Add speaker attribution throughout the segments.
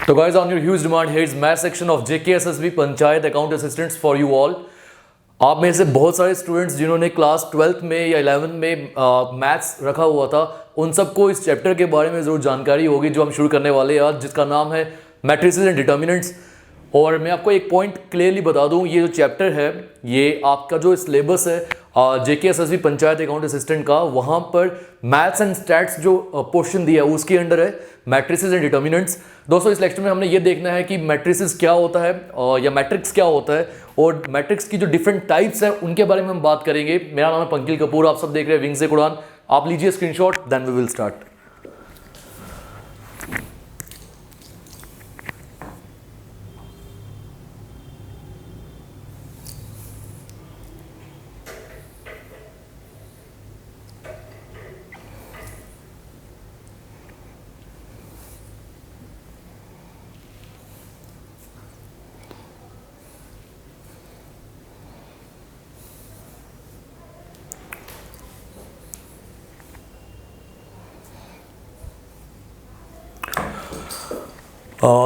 Speaker 1: So guys, on your huge demand, here is math section of JKSSB panchayat account assistants for you all. आप में से बहुत सारे students जिन्होंने क्लास 12th में या 11th में मैथ्स रखा हुआ था, उन सबको इस चैप्टर के बारे में ज़रूर जानकारी होगी जो हम शुरू करने वाले हैं आज, जिसका नाम है मैट्रिसेस एंड डिटर्मिनेंट्स। और मैं आपको एक पॉइंट क्लियरली बता दूं, ये जो चैप्टर है ये आपका जो सिलेबस है JKSSB पंचायत अकाउंट असिस्टेंट का, वहाँ पर मैथ्स एंड स्टैट्स जो पोर्शन दिया है उसके अंडर है मैट्रिसेस एंड डिटर्मिनेंट्स। दोस्तों इस लेक्चर में हमने ये देखना है कि मैट्रिसेस क्या होता है या मैट्रिक्स क्या होता है, और मैट्रिक्स की जो डिफरेंट टाइप्स है उनके बारे में हम बात करेंगे। मेरा नाम है पंकिल कपूर, आप सब देख रहे हैं विंग्स एक उड़ान। आप लीजिए screenshot, then we will start.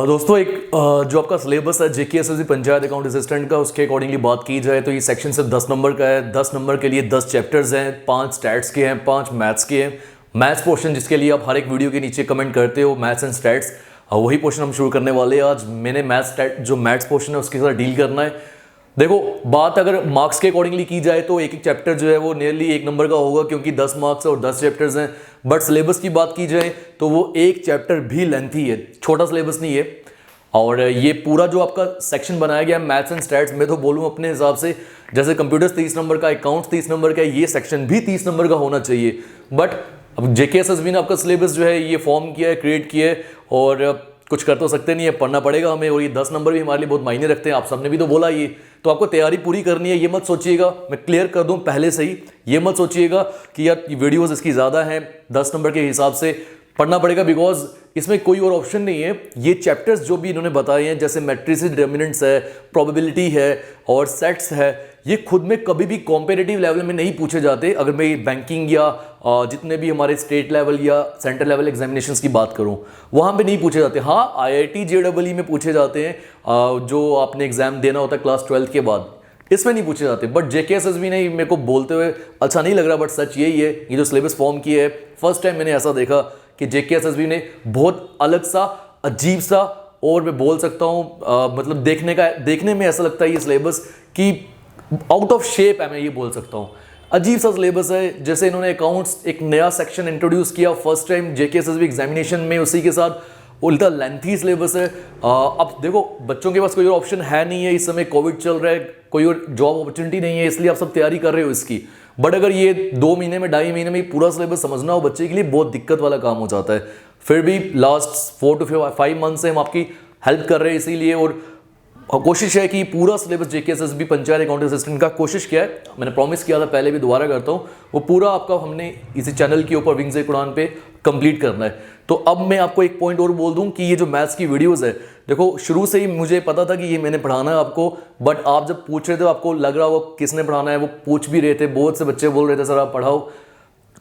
Speaker 1: दोस्तों एक जो आपका सिलेबस है JKSSB पंचायत अकाउंट असिस्टेंट का, उसके अकॉर्डिंगली बात की जाए तो ये सेक्शन सिर्फ 10 नंबर का है। 10 नंबर के लिए 10 चैप्टर्स हैं, 5 स्टैट्स के हैं, 5 मैथ्स के हैं। मैथ्स पोर्शन जिसके लिए आप हर एक वीडियो के नीचे कमेंट करते हो, मैथ्स एंड स्टैट्स, वही पोर्शन हम शुरू करने वाले हैं आज। मैंने मैथ्स पोर्शन है उसके साथ डील करना है। देखो बात अगर मार्क्स के अकॉर्डिंगली की जाए तो एक एक चैप्टर जो है वो नियरली 1 नंबर का होगा, क्योंकि 10 मार्क्स और 10 चैप्टर्स हैं। बट सिलेबस की बात की जाए तो वो एक चैप्टर भी लेंथी है, छोटा सिलेबस नहीं है। और ये पूरा जो आपका सेक्शन बनाया गया है मैथ्स एंड स्टैट्स, मैं तो बोलूँ अपने हिसाब से जैसे कंप्यूटर्स 30 नंबर का, अकाउंट्स 30 नंबर का, ये सेक्शन भी 30 नंबर का होना चाहिए। बट अब JKSSB ने आपका सिलेबस जो है ये फॉर्म किया है, क्रिएट किया है, और कुछ कर तो सकते नहीं है, पढ़ना पड़ेगा हमें। और ये 10 नंबर भी हमारे लिए बहुत मायने रखते हैं, आप सबने भी तो बोला ये, तो आपको तैयारी पूरी करनी है। ये मत सोचिएगा, मैं क्लियर कर दूं पहले से ही, ये मत सोचिएगा कि यार वीडियोस इसकी ज़्यादा हैं, 10 नंबर के हिसाब से पढ़ना पड़ेगा, बिकॉज इसमें कोई और ऑप्शन नहीं है। ये चैप्टर्स जो भी इन्होंने बताए हैं, जैसे मैट्रिसेस डिटर्मिनेंट्स है, प्रोबेबिलिटी है और सेट्स है, ये खुद में कभी भी कॉम्पिटिटिव लेवल में नहीं पूछे जाते। अगर मैं बैंकिंग या जितने भी हमारे स्टेट लेवल या सेंट्रल लेवल एग्जामिनेशंस की बात करूं, वहाँ पे नहीं पूछे जाते। हाँ IIT JEE में पूछे जाते हैं, जो आपने एग्जाम देना होता है क्लास 12 के बाद, इसमें नहीं पूछे जाते। बट JKSSB ने मेरे को बोलते हुए अच्छा नहीं लग रहा, बट सच यही है। ये जो सिलेबस फॉर्म किया है, फर्स्ट टाइम मैंने ऐसा देखा कि JKSSB ने बहुत अलग सा, अजीब सा, और मैं बोल सकता हूँ मतलब देखने में ऐसा लगता है ये सिलेबस कि आउट ऑफ शेप है, मैं ये बोल सकता हूँ। अजीब सा सिलेबस है। जैसे इन्होंने अकाउंट्स एक नया सेक्शन इंट्रोड्यूस किया फर्स्ट टाइम JKSSB एग्जामिनेशन में, उसी के साथ उल्टा लेंथी सिलेबस है। अब देखो बच्चों के पास कोई और ऑप्शन है नहीं है, इस समय कोविड चल रहा है, कोई और जॉब अपॉर्चुनिटी नहीं है, इसलिए आप सब तैयारी कर रहे हो इसकी। बट अगर ये 2 महीने में, 2.5 महीने में पूरा सिलेबस समझना हो बच्चे के लिए, बहुत दिक्कत वाला काम हो जाता है। फिर भी लास्ट 4 to 5 मंथ से हम आपकी हेल्प कर रहे हैं इसीलिए, और कोशिश है कि पूरा syllabus JKSSB panchayat account assistant का कोशिश किया है। मैंने प्रॉमिस किया था पहले भी, दोबारा करता हूँ, वो पूरा आपका हमने इसी चैनल के ऊपर विंग्स एक उड़ान पे कंप्लीट करना है। तो अब मैं आपको एक पॉइंट और बोल दूं कि ये जो मैथ्स की वीडियोस है, देखो शुरू से ही मुझे पता था कि ये मैंने पढ़ाना है आपको, बट आप जब पूछ रहे थे आपको लग रहा होगा किसने पढ़ाना है, वो पूछ भी रहे थे, बहुत से बच्चे बोल रहे थे सर आप पढ़ाओ।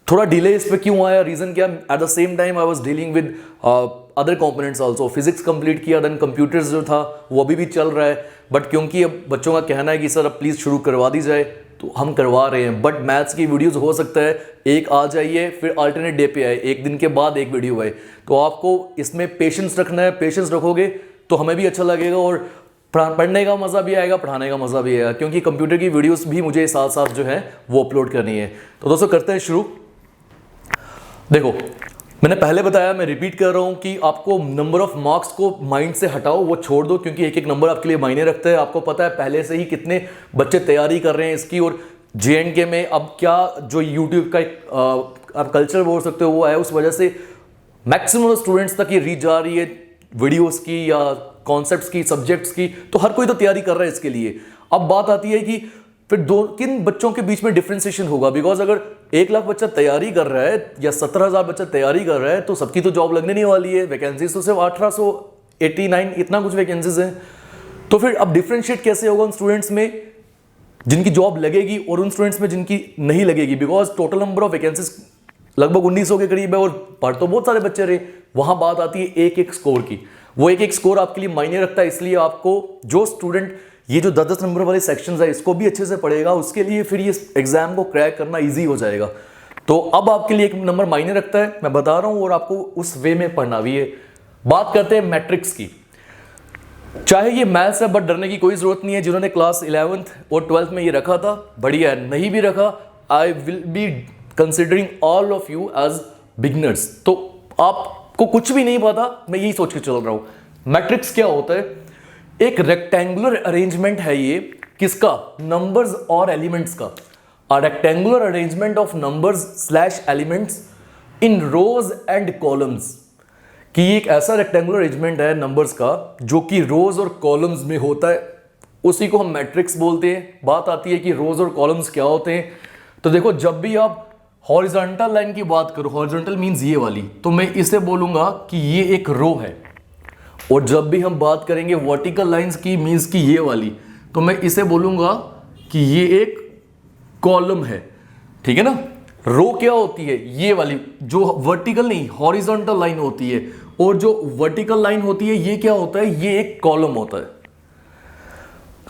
Speaker 1: थोड़ा डिले इस पर क्यों आया, रीज़न क्या? At the same time I was dealing with other components also. Physics complete किया, देन कंप्यूटर्स जो था वो अभी भी चल रहा है। बट क्योंकि अब बच्चों का कहना है कि सर अब प्लीज़ शुरू करवा दी जाए, तो हम करवा रहे हैं। बट मैथ्स की वीडियोस हो सकता है एक आ जाइए, फिर अल्टरनेट डे पे आए, एक दिन के बाद एक वीडियो आए। तो आपको इसमें पेशेंस रखना है, पेशेंस रखोगे तो हमें भी अच्छा लगेगा, और पढ़ने का मज़ा भी आएगा, पढ़ाने का मज़ा भी आएगा, क्योंकि कंप्यूटर की वीडियोस भी मुझे साथ साथ जो है वो अपलोड करनी है। तो दोस्तों करते हैं शुरू। देखो मैंने पहले बताया, मैं रिपीट कर रहा हूं कि आपको नंबर ऑफ मार्क्स को माइंड से हटाओ, वो छोड़ दो, क्योंकि एक एक नंबर आपके लिए मायने रखता है। आपको पता है पहले से ही कितने बच्चे तैयारी कर रहे हैं इसकी, और JNK में अब क्या जो यूट्यूब का आप कल्चर बोल सकते हो वो है, उस वजह से मैक्सिमम स्टूडेंट्स तक ये रीच जा रही है वीडियोस की या कॉन्सेप्ट्स की, सब्जेक्ट्स की। तो हर कोई तो तैयारी कर रहा है इसके लिए। अब बात आती है कि फिर किन बच्चों के बीच में डिफ्रेंसिएशन होगा, बिकॉज अगर 1 लाख बच्चा तैयारी कर रहा है या 17,000 बच्चा तैयारी कर रहा है, तो सबकी तो जॉब लगने नहीं वाली है। वैकेंसीज तो सिर्फ 1889 इतना कुछ वैकेंसीज हैं। तो फिर अब डिफ्रेंशिएट कैसे होगा उन स्टूडेंट्स में जिनकी जॉब लगेगी और उन स्टूडेंट्स में जिनकी नहीं लगेगी? Because total number of vacancies लगभग 1900 के करीब है, और पढ़ तो बहुत सारे बच्चे रहे। वहां बात आती है एक एक स्कोर की। वो एक एक स्कोर आपके लिए मायने रखता है, इसलिए आपको जो स्टूडेंट ये जो 10-10 नंबर वाले सेक्शंस है इसको भी अच्छे से पढ़ेगा, उसके लिए फिर ये एग्जाम को क्रैक करना ईजी हो जाएगा। तो अब आपके लिए एक नंबर मायने रखता है, मैं बता रहा हूं, और आपको उस वे में पढ़ना भी है। बात करते हैं मैट्रिक्स की। चाहे ये मैथ्स है, बट डरने की कोई जरूरत नहीं है। जिन्होंने क्लास 11th और 12th में ये रखा था बढ़िया है, नहीं भी रखा I will be considering all of you as beginners. तो आपको कुछ भी नहीं पता, मैं यही सोच के चल रहा हूं। मैट्रिक्स क्या होता है? एक रेक्टेंगुलर अरेंजमेंट है ये, किसका? नंबर्स और एलिमेंट्स का। A rectangular arrangement of numbers slash elements in rows and columns. कि एक ऐसा रेक्टेंगुलर अरेंजमेंट है नंबर्स का जो कि रोज और कॉलम्स में होता है, उसी को हम मैट्रिक्स बोलते हैं। बात आती है कि रोज और कॉलम्स क्या होते हैं। तो देखो, जब भी आप हॉरिजॉन्टल लाइन की बात करो, हॉरिजॉन्टल मींस ये वाली, तो मैं इसे बोलूंगा कि ये एक रो है। और जब भी हम बात करेंगे वर्टिकल लाइंस की, मींस की ये वाली, तो मैं इसे बोलूंगा कि ये एक कॉलम है। ठीक है ना? रो क्या होती है? ये वाली जो वर्टिकल नहीं हॉरिजॉन्टल लाइन होती है, और जो वर्टिकल लाइन होती है ये क्या होता है? ये एक कॉलम होता है।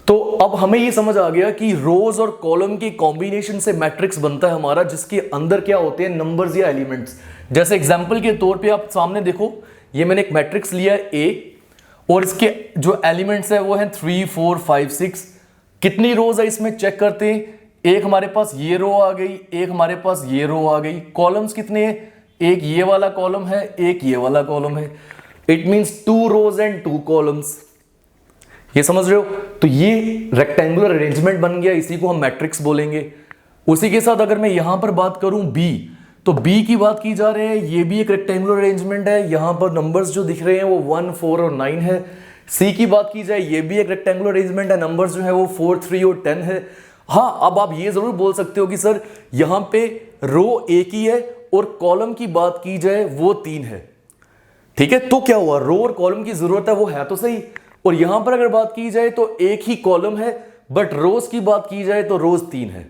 Speaker 1: तो अब हमें ये समझ आ गया कि रोज और कॉलम के कॉम्बिनेशन से मैट्रिक्स बनता है हमारा, जिसके अंदर क्या होते हैं? नंबर्स या एलिमेंट्स। जैसे एग्जांपल के तौर पे आप सामने देखो, ये मैंने एक मैट्रिक्स लिया है ए, और इसके जो एलिमेंट्स है वो है 3 4 5 6। कितनी रोज है इसमें चेक करते हैं। एक हमारे पास ये रो आ गई, एक हमारे पास ये रो आ गई। कॉलम्स कितने हैं? एक ये वाला कॉलम है, एक ये वाला कॉलम है। It means 2 rows and 2 columns. ये समझ रहे हो? तो ये रेक्टेंगुलर अरेंजमेंट बन गया, इसी को हम मैट्रिक्स बोलेंगे। उसी के साथ अगर मैं यहां पर बात करूं बी, तो बी की बात की जा रही है, ये भी एक रेक्टेंगुलर अरेंजमेंट है। यहां पर नंबर्स जो दिख रहे हैं वो 1 4 और 9 है। सी की बात की जाए, ये भी एक रेक्टेंगुलर अरेंजमेंट है, नंबर्स जो है वो 4 3 और 10 है। हाँ, अब आप ये जरूर बोल सकते हो कि सर यहां पे रो एक ही है और कॉलम की बात की जाए वो 3 है। ठीक है, तो क्या हुआ? रो और कॉलम की जरूरत है, वो है तो सही। और यहां पर अगर बात की जाए तो एक ही कॉलम है, बट रोज की बात की जाए तो रोज 3 है।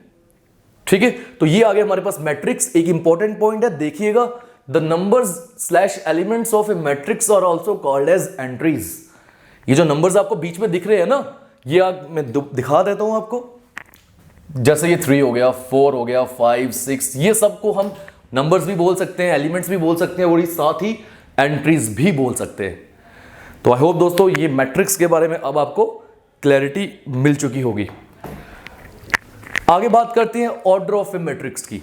Speaker 1: ठीक है, तो ये आ गया हमारे पास मैट्रिक्स। एक इंपॉर्टेंट पॉइंट है, देखिएगा, the numbers slash elements of a matrix are also called as entries. ये जो नंबर्स आपको बीच में दिख रहे हैं ना, ये मैं दिखा देता हूं आपको। जैसे ये 3 हो गया, 4 हो गया, 5 6, ये सबको हम नंबर्स भी बोल सकते हैं, एलिमेंट्स भी बोल सकते हैं, और साथ ही एंट्रीज भी बोल सकते हैं। तो आई होप दोस्तों ये मैट्रिक्स के बारे में अब आपको क्लैरिटी मिल चुकी होगी। आगे बात करते हैं ऑर्डर ऑफ ए मैट्रिक्स की।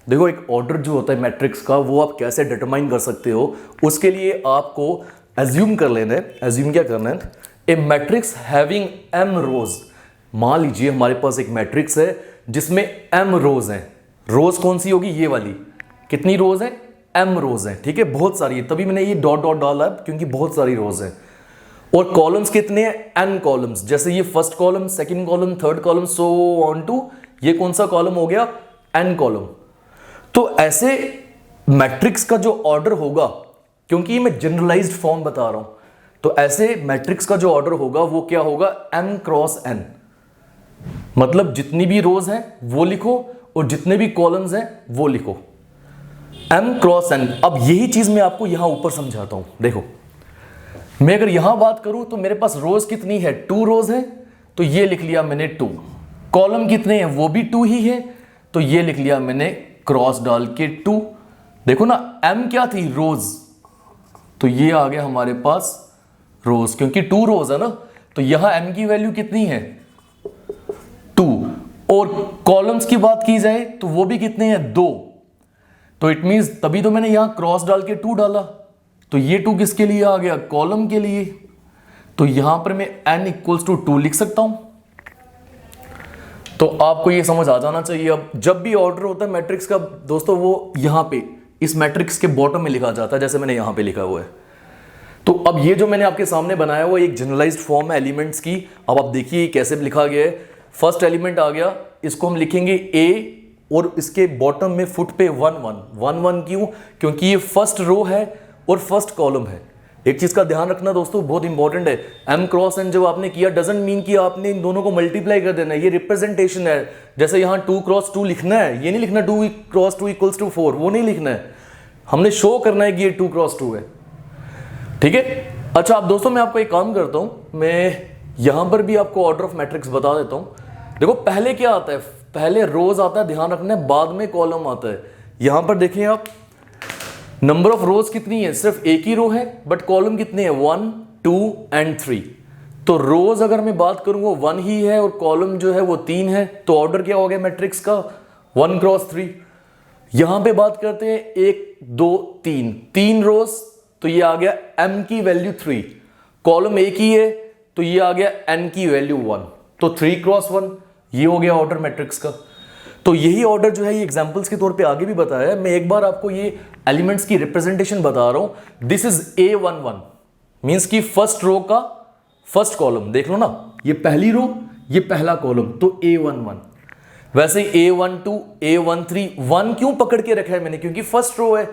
Speaker 1: देखो, एक ऑर्डर जो होता है मैट्रिक्स का, वो आप कैसे डिटरमाइन कर सकते हो, उसके लिए आपको एज्यूम कर लेना है। एज्यूम क्या करना है? ए मैट्रिक्स हैविंग m रोज। मान लीजिए हमारे पास एक मैट्रिक्स है जिसमें m रोज हैं। रोज कौन सी होगी? ये वाली। कितनी रोज है? m रोज हैं। ठीक है, बहुत सारी है, तभी मैंने ये डॉट डॉट डाला क्योंकि बहुत सारी रोज हैं। और कॉलम्स कितने हैं? n columns. जैसे ये first column, second column, third column, so on to, ये कौन सा कॉलम हो गया? n column. तो ऐसे मैट्रिक्स का जो ऑर्डर होगा, क्योंकि मैं जनरलाइज्ड फॉर्म बता रहा हूं, तो ऐसे मैट्रिक्स का जो ऑर्डर होगा वो क्या होगा? m cross n। मतलब जितनी भी रोज हैं वो लिखो और जितने भी कॉलम्स हैं वो लिखो, m क्रॉस n। अब यही चीज मैं आपको यहां ऊपर समझाता हूं। देखो, मैं अगर यहां बात करूं तो मेरे पास रोज कितनी है? 2 रोज है, तो ये लिख लिया मैंने 2। कॉलम कितने हैं? वो भी 2 ही है, तो ये लिख लिया मैंने क्रॉस डाल के 2। देखो ना, m क्या थी? रोज, तो ये आ गया हमारे पास रोज, क्योंकि 2 रोज है ना, तो यहां m की वैल्यू कितनी है? 2। और कॉलम्स की बात की जाए तो वो भी कितने हैं? 2। तो इट मींस तभी तो मैंने यहां क्रॉस डाल के 2 डाला। तो ये 2 किसके लिए आ गया? कॉलम के लिए। तो यहां पर मैं n इक्वल्स टू 2 लिख सकता हूं। तो आपको ये समझ आ जाना चाहिए। अब जब भी ऑर्डर होता है मैट्रिक्स का दोस्तों, वो यहां पे इस मैट्रिक्स के बॉटम में लिखा जाता है, जैसे मैंने यहां पे लिखा हुआ है। तो अब ये जो मैंने आपके सामने बनाया हुआ एक जनरलाइज्ड फॉर्म है एलिमेंट्स की। अब आप देखिए कैसे लिखा गया है। फर्स्ट एलिमेंट आ गया, इसको हम लिखेंगे a, और इसके बॉटम में फुट पे 1 1 1 1। क्यों? क्योंकि ये फर्स्ट रो है और फर्स्ट कॉलम है। एक चीज का ध्यान रखना दोस्तों, बहुत इंपॉर्टेंट है। m क्रॉस n जब आपने किया, डजंट मीन कि आपने इन दोनों को मल्टीप्लाई कर देना है। ये रिप्रेजेंटेशन है। जैसे यहां 2 क्रॉस 2 लिखना है, ये नहीं लिखना 2 क्रॉस 2 इक्वल्स टू 4, वो नहीं लिखना है। हमने शो करना है कि ये 2 क्रॉस 2 है। ठीक है, अच्छा आप दोस्तों, मैं आपको एक काम करता हूं, मैं यहां पर भी आपको ऑर्डर ऑफ मैट्रिक्स बता देता हूं। देखो पहले क्या आता है, पहले रोज आता है, ध्यान रखना है, बाद में कॉलम आता है। यहां पर देखिए आप, नंबर ऑफ रोज कितनी है, सिर्फ एक ही रो है, बट कॉलम कितने हैं, 1 2 एंड 3। तो रोज अगर मैं बात करूं वो 1 ही है और कॉलम जो है वो 3 है, तो ऑर्डर क्या हो गया मैट्रिक्स का, 1 क्रॉस 3। यहां पे बात करते हैं 1 2 3, 3 रोज, तो ये आ गया m की वैल्यू 3, कॉलम एक ही है तो ये आ गया n की वैल्यू 1, तो 3 क्रॉस 1, ये हो गया ऑर्डर मैट्रिक्स का। तो यही ऑर्डर जो है ये एग्जांपल्स के तौर पे आगे भी बताया है। मैं एक बार आपको ये एलिमेंट्स की रिप्रेजेंटेशन बता रहा हूं। दिस इज A11 मींस की फर्स्ट रो का फर्स्ट कॉलम, देख लो ना, ये पहली रो, ये पहला कॉलम, तो A11। वैसे A12 A13, 1 क्यों पकड़ के रखा है मैंने, क्योंकि फर्स्ट रो है।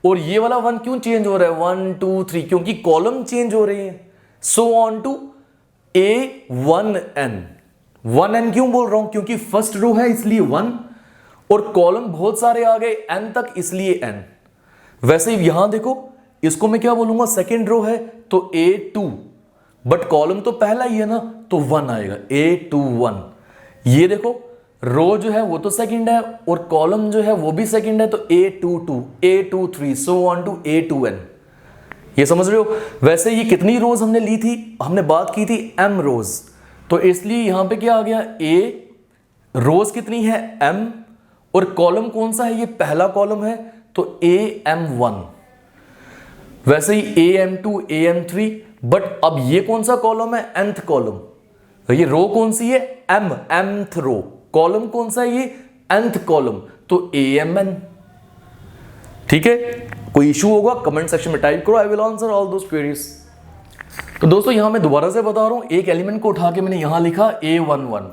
Speaker 1: और ये वाला 1 क्यों चेंज हो रहा है, 1 2 3, क्योंकि कॉलम चेंज हो रही है। सो ऑन टू A1n, 1n क्यों बोल रहा हूं, क्योंकि फर्स्ट रो है इसलिए 1, और कॉलम बहुत सारे आ गए n तक इसलिए n। वैसे यहां देखो, इसको मैं क्या बोलूंगा, सेकेंड रो है तो A2, बट कॉलम तो पहला ही है ना, तो 1 आएगा, A21। ये देखो रो जो है वो तो सेकंड है और कॉलम जो है वो भी सेकंड है, तो A22 A23 so on to A2n। ये समझ रहे हो। वैसे ये कितनी रोज हमने ली थी, हमने बात की थी m रोज, तो इसलिए यहां पे क्या आ गया, A रोज कितनी है m, और कॉलम कौन सा है, ये पहला कॉलम है तो AM1। वैसे ही AM2 AM3, बट अब ये कौन सा कॉलम है, nth कॉलम, ये रो कौन सी है, mth रो, कॉलम कौन सा है, ये nth कॉलम, तो AMN। ठीक है, कोई इशू होगा कमेंट सेक्शन में टाइप करो, I will answer all those queries. तो दोस्तों यहां मैं दोबारा से बता रहा हूं, एक एलिमेंट को उठा के मैंने यहां लिखा A11,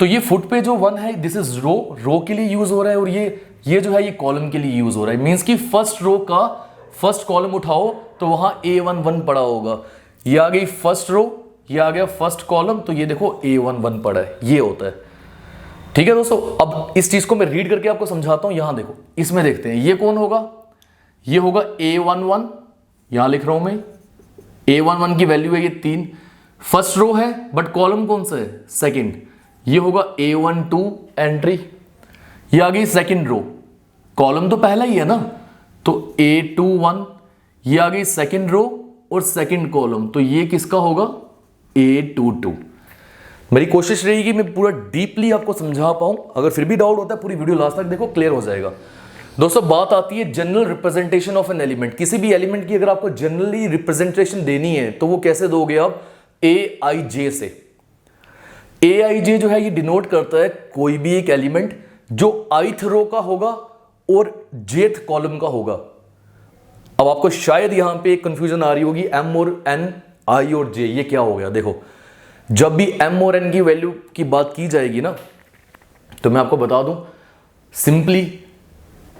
Speaker 1: तो ये फुट पे जो 1 है दिस इज रो के लिए यूज हो रहा है, और ये जो है ये कॉलम के लिए यूज हो रहा है। मींस कि फर्स्ट रो का फर्स्ट कॉलम उठाओ तो वहां A11 पड़ा होगा, ये आ गई फर्स्ट रो, ये आ गया फर्स्ट कॉलम, तो ये देखो A11 पड़ा है, ये होता है। ठीक है दोस्तों, अब इस चीज को मैं रीड करके आपको समझाता हूं। यहां देखो, इसमें देखते हैं ये कौन होगा, ये होगा A11, यहां लिख रहा हूं मैं, A11 की वैल्यू है ये 3, फर्स्ट रो है बट कॉलम कौन सा है, सेकंड, ये होगा A12 एंट्री, ये आ गई सेकंड रो, कॉलम तो पहला ही है ना, तो A21, ये आ गई सेकंड रो और सेकंड कॉलम, तो ये किसका होगा, A22। मेरी कोशिश रहेगी मैं पूरा डीपली आपको समझा पाऊं, अगर फिर भी डाउट होता है पूरी वीडियो लास्ट तक देखो, क्लियर हो जाएगा। दोस्तों बात आती है general representation of an element. किसी भी एलिमेंट की अगर आपको जनरली रिप्रेजेंटेशन देनी है तो वो कैसे दोगे आप, AIJ से। AIJ जो है ये डिनोट करता है कोई भी एक एलिमेंट जो ith रो का होगा और jth कॉलम का होगा। अब आपको शायद यहां पे एक कंफ्यूजन आ रही होगी, M और N, I और J, ये क्या हो गया। देखो जब भी M और N की वैल्यू की बात की जाएगी ना, तो मैं आपको बता दूं सिंपली,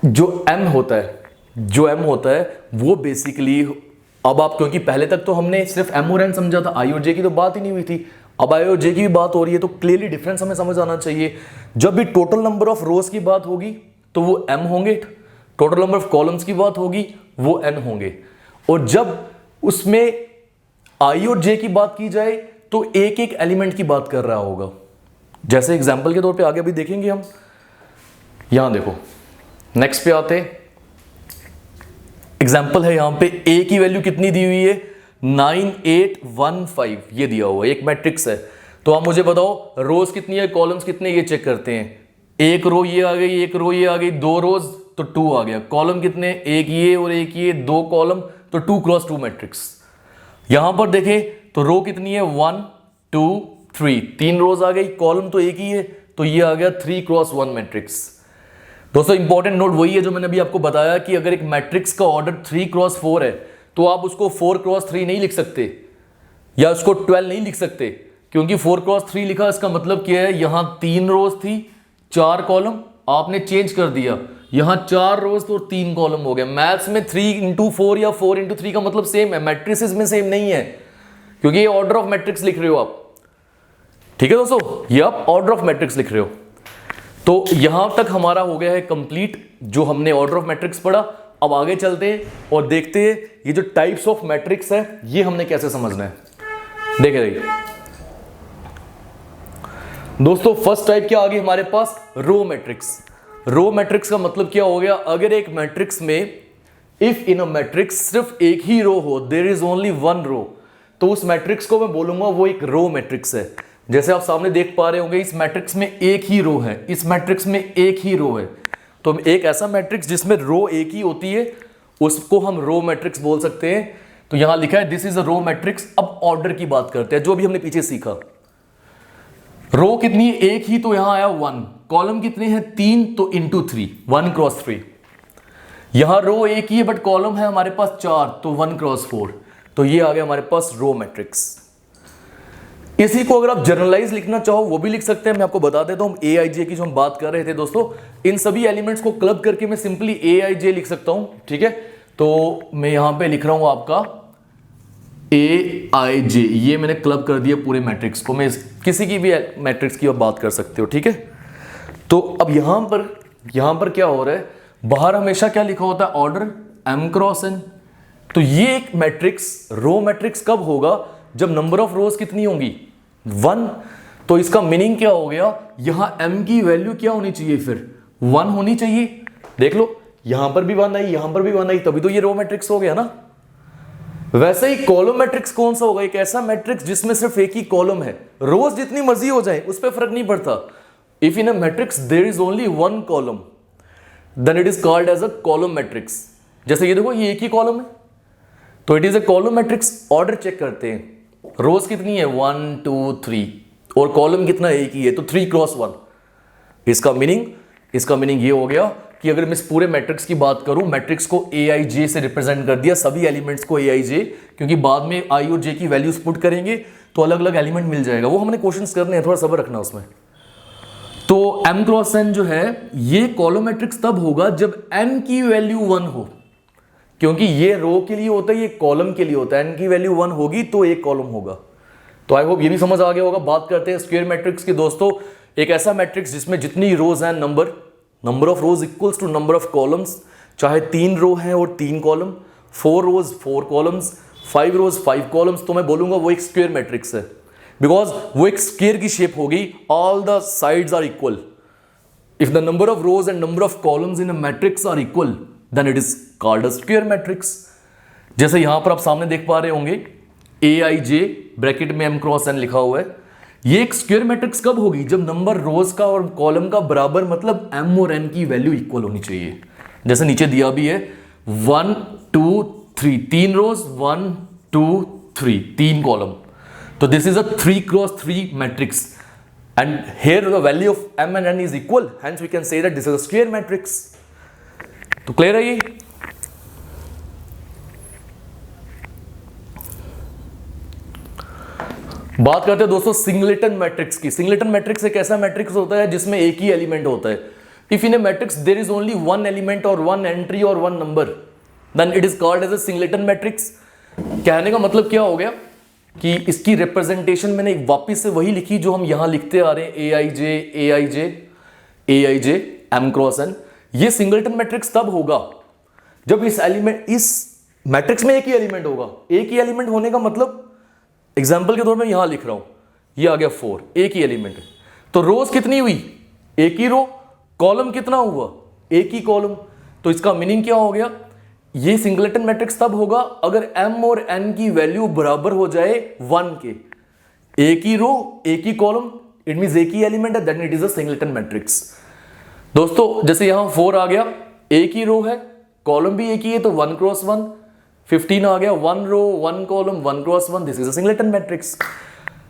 Speaker 1: जो M होता है वो बेसिकली, अब आप, क्योंकि पहले तक तो हमने सिर्फ M और N समझा था, I और J की तो बात ही नहीं हुई थी, अब I और J की भी बात हो रही है, तो क्लियरली डिफरेंस हमें समझ आना चाहिए। जब भी टोटल नंबर ऑफ रोज की बात होगी तो वो M होंगे, टोटल नंबर ऑफ कॉलम्स की बात होगी वो N होंगे, और जब उसमें I और J की बात की जाए तो एक एक एलिमेंट की बात कर रहा होगा। जैसे एग्जाम्पल के तौर पे आगे भी देखेंगे हम। यहां देखो नेक्स्ट पे आते, एग्जाम्पल है यहां पे A की वैल्यू कितनी दी हुई है, 9815, ये दिया हुआ है, एक मैट्रिक्स है। तो आप मुझे बताओ रोज कितनी है, कॉलम्स कितने, ये चेक करते हैं। एक रो ये आ गई, एक रो ये आ गई, 2 रोज तो 2 आ गया, कॉलम कितने, एक ये और एक ये, 2 कॉलम, तो 2 क्रॉस 2 मैट्रिक्स। यहां पर देखें तो रो कितनी है, 1 2 3, 3 रोज आ गई, कॉलम तो एक ही है, तो ये आ गया 3 क्रॉस 1 मैट्रिक्स। दोस्तों इंपॉर्टेंट नोट वही है जो मैंने अभी आपको बताया कि अगर एक मैट्रिक्स का ऑर्डर 3 क्रॉस 4 है तो आप उसको 4 क्रॉस 3 नहीं लिख सकते, या उसको 12 नहीं लिख सकते, क्योंकि 4 क्रॉस 3 लिखा, इसका मतलब क्या है, यहां 3 रोज थी 4 कॉलम, आपने चेंज कर दिया, यहां 4 रोज तो 3 कॉलम हो गए। मैथ्स में 3 इंटू 4 या 4 इंटू 3 का मतलब सेम है, मैट्रिसेस में सेम नहीं है, क्योंकि ये ऑर्डर ऑफ मैट्रिक्स लिख रहे हो आप। ठीक है दोस्तों, ये आप ऑर्डर ऑफ मैट्रिक्स लिख रहे हो। तो यहां तक हमारा हो गया है कंप्लीट, जो हमने ऑर्डर ऑफ मैट्रिक्स पढ़ा। अब आगे चलते हैं और देखते हैं ये जो टाइप्स ऑफ मैट्रिक्स है ये हमने कैसे समझना है। देखिए दोस्तों, फर्स्ट टाइप क्या आ गई हमारे पास, रो मैट्रिक्स। रो मैट्रिक्स का मतलब क्या हो गया, अगर एक मैट्रिक्स में इफ इन अ मैट्रिक्स सिर्फ एक ही रो हो, there is only one row, तो उस मैट्रिक्स को मैं बोलूंगा वो एक रो मैट्रिक्स है। जैसे आप सामने देख पा रहे होंगे, इस मैट्रिक्स में एक ही रो है, इस मैट्रिक्स में एक ही रो है, तो एक ऐसा मैट्रिक्स जिसमें रो एक ही होती है उसको हम रो मैट्रिक्स बोल सकते हैं। तो यहां लिखा है this is a row matrix. अब ऑर्डर की बात करते हैं, जो भी हमने पीछे सीखा। रो कितनी है, एक ही, तो यहां आया 1। कॉलम कितने हैं, 3, तो इंटू 3, 1 क्रॉस 3। यहां रो एक ही है बट कॉलम है हमारे पास 4, तो 1 क्रॉस 4, तो ये आ गया हमारे पास रो मैट्रिक्स। इसी को अगर आप जनरलाइज लिखना चाहो वो भी लिख सकते हैं। मैं आपको बता देता हूं, ए आई जे की जो हम बात कर रहे थे दोस्तों, इन सभी एलिमेंट्स को क्लब करके मैं सिंपली ए आई जे लिख सकता हूं। ठीक है, तो मैं यहां पे लिख रहा हूं आपका ए आई जे, ये मैंने क्लब कर दिया पूरे मैट्रिक्स को। मैं किसी की भी मैट्रिक्स की आप बात कर सकते हो। ठीक है, तो अब यहां पर क्या हो रहा है, बाहर हमेशा क्या लिखा होता है, ऑर्डर m क्रॉस n। तो ये एक मैट्रिक्स रो मैट्रिक्स कब होगा, जब नंबर ऑफ रोज कितनी होंगी, 1। तो इसका मीनिंग क्या हो गया, यहां m की वैल्यू क्या होनी चाहिए, फिर 1 होनी चाहिए। देख लो, यहां पर भी 1 आई, यहां पर भी 1 आई, तभी तो ये रो मैट्रिक्स हो गया ना। वैसे ही कॉलम मैट्रिक्स कौन सा होगा, एक ऐसा मैट्रिक्स जिसमें सिर्फ एक ही कॉलम है, रोज जितनी मर्जी हो जाए उस पर फर्क नहीं पड़ता। If in a matrix there is only one column then it is called as a column matrix. जैसे ये देखो, ये एक ही कॉलम है, तो it is a column matrix. Order check करते हैं, रोज कितनी है, 1 2 3, और कॉलम कितना, एक ही है, तो 3 क्रॉस 1। इसका मीनिंग ये हो गया कि अगर मैं इस पूरे मैट्रिक्स की बात करूं, मैट्रिक्स को ए आई जे से रिप्रेजेंट कर दिया, सभी एलिमेंट्स को ए आई जे, क्योंकि बाद में आई और जे की वैल्यूज पुट करेंगे तो अलग अलग एलिमेंट मिल जाएगा, वो हमने क्वेश्चंस करने हैं, थोड़ा सब्र रखना उसमें। तो m क्रॉस n जो है ये कॉलम मैट्रिक्स तब होगा जब n की वैल्यू 1 हो, क्योंकि ये रो के लिए होता है, ये कॉलम के लिए होता है। n की वैल्यू 1 होगी तो एक कॉलम होगा। तो आई होप ये भी समझ आ गया होगा। बात करते हैं स्क्वायर मैट्रिक्स की दोस्तों, एक ऐसा मैट्रिक्स जिसमें जितनी रोज हैं, number of rows equals to number of columns, चाहे 3 रो हैं और 3 column, 4 rows 4 columns, 5 rows 5 columns, तो मैं बोलूंगा वो एक स्क्वायर मैट्रिक्स है, बिकॉज वो एक स्क्वायर की शेप होगी, all the sides are equal. If the number of rows and number of columns in a matrix are equal then it is called a square matrix. जैसे यहां पर आप सामने देख पा रहे होंगे, ए आई जे ब्रैकेट में m क्रॉस n लिखा हुआ है। ये एक स्क्वायर मैट्रिक्स कब होगी, जब नंबर रोज का और कॉलम का बराबर, मतलब m और n की वैल्यू इक्वल होनी चाहिए। जैसे नीचे दिया भी है 1 2 3, 3 रोज, 1 2 3, 3 कॉलम, तो this is a 3 cross 3 matrix, and here the value of m and n is equal, hence we can say that this is a square matrix। तो क्लियर है ये। बात करते हैं दोस्तों सिंगलेटन मैट्रिक्स की। सिंगलेटन मैट्रिक्स एक ऐसा मैट्रिक्स होता है जिसमें एक ही एलिमेंट होता है। If in a matrix there is only one element और वन एंट्री और one number, then it is called as a singleton matrix. कहने का मतलब क्या हो गया कि इसकी रिप्रेजेंटेशन मैंने एक वापस से वही लिखी जो हम यहां लिखते आ रहे हैं, ए I J A I J A I J m cross n। ये सिंगलेटन मैट्रिक्स तब होगा जब इस मैट्रिक्स में एक ही एलिमेंट होगा। एक ही एलिमेंट होने का मतलब, एग्जाम्पल के तौर में यहां लिख रहा हूं, ये आ गया 4, एक ही एलिमेंट है, तो रोज कितनी हुई, एक ही रो, कॉलम कितना हुआ, एक ही कॉलम। तो इसका मीनिंग क्या हो गया, ये सिंगलेटन मैट्रिक्स तब होगा अगर m और n की वैल्यू बराबर हो जाए 1 के। एक ही रो, एक ही कॉलम, इट मींस एक ही एलिमेंट है, then it is a singleton matrix. दोस्तों जैसे यहां 4 आ गया, एक ही रो है, कॉलम भी एक ही है, तो 1 क्रॉस 1। 15 आ गया, 1 रो 1 column 1 cross 1, this is a singleton matrix.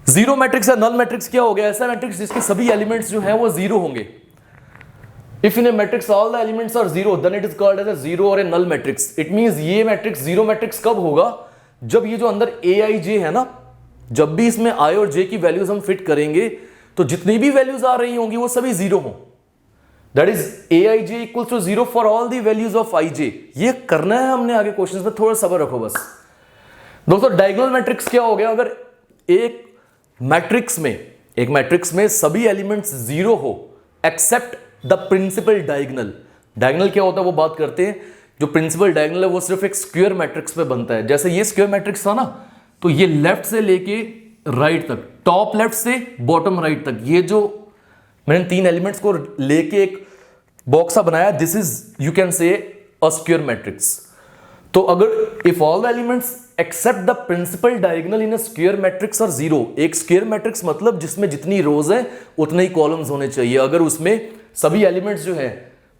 Speaker 1: Zero matrix है, नल मैट्रिक्स क्या हो गया, ऐसा मैट्रिक्स जिसके सभी एलिमेंट्स जो है वो जीरो होंगे। If in a matrix all the elements are zero then it is called as a zero और a null matrix. It means ये मैट्रिक्स जीरो मैट्रिक्स कब होगा, जब ये जो अंदर ए आई जे है ना, जब भी इसमें आई और जे की वैल्यूज हम फिट करेंगे तो जितनी भी वैल्यूज आ रही होंगी वो सभी जीरो हों। That is A I J equals to zero for all the values of I J. ये करना है हमने आगे क्वेश्चंस में, थोड़ा सब्र रखो बस। दोस्तों डायगोनल मैट्रिक्स क्या हो गया, अगर एक मैट्रिक्स में सभी एलिमेंट्स जीरो हो except the principal diagonal. Diagonal क्या होता है वो बात करते हैं जो प्रिंसिपल डायगोनल है वो सिर्फ एक स्क्वायर मैट्रिक्स पे बनता है। जैसे ये स्क्वायर मैट्रिक्स था ना, तो ये लेफ्ट से लेके राइट तक, टॉप लेफ्ट से बॉटम राइट तक, ये जो मैंने 3 एलिमेंट्स को लेके एक बॉक्स सा बनाया, this is you can say a square matrix. तो अगर if all the elements except the principal diagonal in a square matrix are zero, एक स्क्वायर मैट्रिक्स मतलब जिसमें जितनी रोज है उतने ही कॉलम्स होने चाहिए। अगर उसमें सभी एलिमेंट्स जो है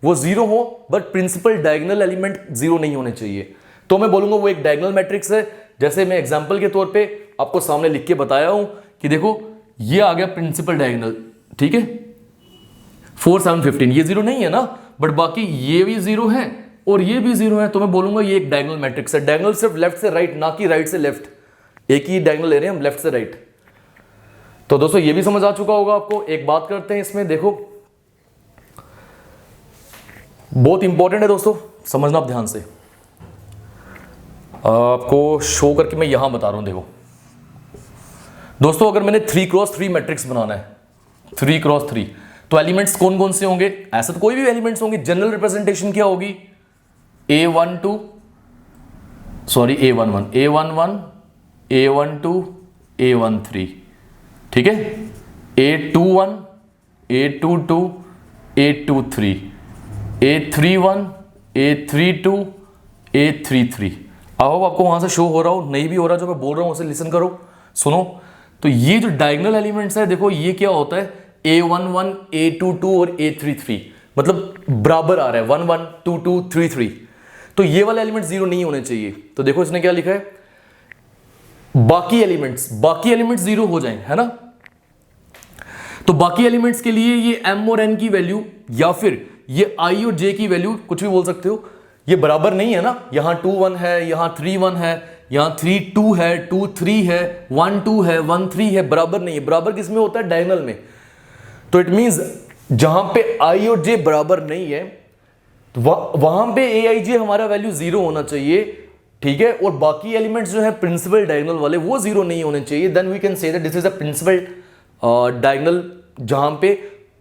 Speaker 1: वो जीरो हो but principal diagonal element zero नहीं होने चाहिए, तो मैं बोलूंगा वो एक डायगोनल मैट्रिक्स है। जैसे मैं एग्जांपल के तौर पे आपको सामने लिख के बताया हूं कि देखो ये आ गया प्रिंसिपल डायगोनल, ठीक है, 4 7 15, ये जीरो नहीं है ना, बट बाकी ये भी जीरो है और ये भी जीरो है, तो मैं बोलूंगा ये एक डायगोनल मैट्रिक्स है। डायगोनल सिर्फ लेफ्ट से राइट, ना कि राइट से लेफ्ट, एक ही डायगोनल ले रहे हैं हम, लेफ्ट से राइट। तो दोस्तों ये भी समझ आ चुका होगा आपको। एक बात करते हैं इसमें, देखो बहुत इंपॉर्टेंट है दोस्तों, समझना आप ध्यान से। आपको शो करके मैं यहां बता रहा हूं, देखो दोस्तों, अगर मैंने 3x3 मैट्रिक्स बनाना है, 3x3, तो एलिमेंट्स कौन कौन से होंगे? ऐसे तो कोई भी एलिमेंट्स होंगे। जनरल रिप्रेजेंटेशन क्या होगी? A11, A11, A12, A13, ठीक है, A21, A22, A23, A31, A32, A33। अब आपको वहां से शो हो रहा हो, नहीं भी हो रहा जो मैं बोल रहा हूं उसे लिसन करो, सुनो। तो ये जो डायगोनल एलिमेंट्स है, देखो ये क्या होता है, A11, A22 और A33, मतलब बराबर आ रहा है, 1 1 2 2 3 3। तो ये वाले एलिमेंट जीरो नहीं होने चाहिए। तो देखो इसने क्या लिखा है, बाकी एलिमेंट्स जीरो हो जाएं, है ना। तो बाकी एलिमेंट्स के लिए ये m और n की वैल्यू या फिर ये i और j की वैल्यू, कुछ भी बोल सकते हो, ये बराबर नहीं है ना। यहां 2 1 है, यहां 3 1 है, यहां 3 2 है, 2 3 है, 1 2 है, 1 3 है, बराबर नहीं है। बराबर किस में होता है? डायगोनल में। तो इट मींस जहां पे i और j बराबर नहीं है, तो वहां पे aij हमारा वैल्यू जीरो होना चाहिए, ठीक है। और बाकी एलिमेंट्स जो है प्रिंसिपल डायगोनल वाले, वो जीरो नहीं होने चाहिए। Then we can say that this is a principal diagonal, जहां पे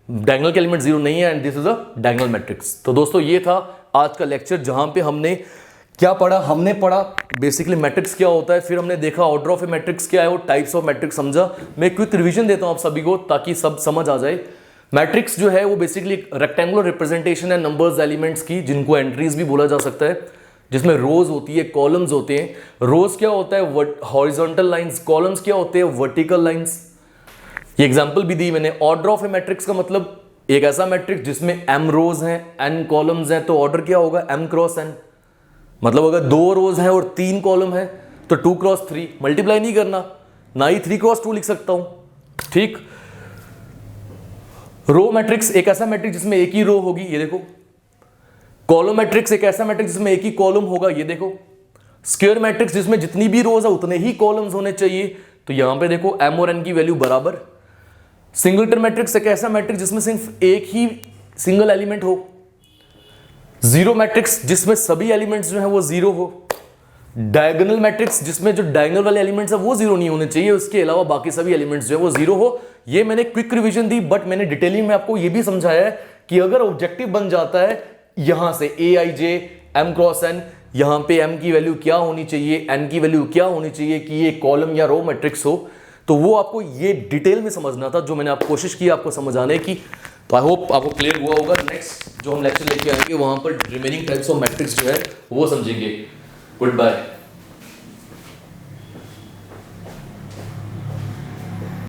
Speaker 1: डायगोनल के एलिमेंट जीरो नहीं है, and this is a diagonal matrix. तो दोस्तों ये था आज का लेक्चर, जहां पे हमने क्या पढ़ा? हमने पढ़ा बेसिकली मैट्रिक्स क्या होता है, फिर हमने देखा ऑर्डर ऑफ ए मैट्रिक्स क्या है, और टाइप्स ऑफ मैट्रिक्स समझा। मैं क्विक रिवीजन देता हूं आप सभी को ताकि सब समझ आ जाए। मैट्रिक्स जो है वो बेसिकली रेक्टेंगुलर रिप्रेजेंटेशन है नंबर्स एलिमेंट्स की, जिनको एंट्रीज भी बोला जा सकता है, जिसमें रोज होती है, कॉलम्स होते हैं। रोज क्या होता है? Horizontal lines. कॉलम्स क्या होते हैं? Vertical lines. ये एग्जांपल भी दी मैंने। ऑर्डर ऑफ ए मैट्रिक्स का मतलब एक ऐसा मैट्रिक्स जिसमें m रोज हैं, n कॉलम्स हैं, तो ऑर्डर क्या होगा? m cross n। मतलब अगर 2 रोज हैं और 3 कॉलम है तो 2 क्रॉस 3, मल्टीप्लाई नहीं करना, ना ही 3 क्रॉस 2 लिख सकता हूं, ठीक। रो मैट्रिक्स एक ऐसा मैट्रिक्स जिसमें एक ही रो होगी, ये देखो। कॉलम मैट्रिक्स एक ऐसा मैट्रिक्स जिसमें एक ही कॉलम होगा, ये देखो। स्क्वायर मैट्रिक्स जिसमें जितनी भी रोज है उतने ही कॉलम्स होने चाहिए, तो यहां पे देखो m और n की वैल्यू बराबर। सिंगलटन मैट्रिक्स एक ऐसा मैट्रिक्स जिसमें सिर्फ एक ही सिंगल एलिमेंट हो। जीरो मैट्रिक्स जिसमें सभी एलिमेंट्स जो है वो जीरो हो। डायगोनल मैट्रिक्स जिसमें जो डायगोनल वाले एलिमेंट्स है वो जीरो नहीं होने चाहिए, उसके अलावा बाकी सभी एलिमेंट्स जो है वो जीरो हो। ये मैंने क्विक रिवीजन दी, बट मैंने डिटेलिंग में आपको ये भी समझाया है कि अगर ऑब्जेक्टिव बन जाता है यहां से aij m क्रॉस n, यहां पे m की वैल्यू क्या होनी चाहिए, n की वैल्यू क्या होनी चाहिए कि ये कॉलम या रो मैट्रिक्स हो, तो वो आपको ये डिटेल में समझना था, जो मैंने आप कोशिश की आपको समझाने की। तो आई होप आपको क्लियर हुआ होगा। नेक्स्ट जो हम लेक्चर लेके आएंगे वहां पर रिमेनिंग टाइप्स ऑफ मैट्रिक्स जो है वो समझेंगे। Good bye.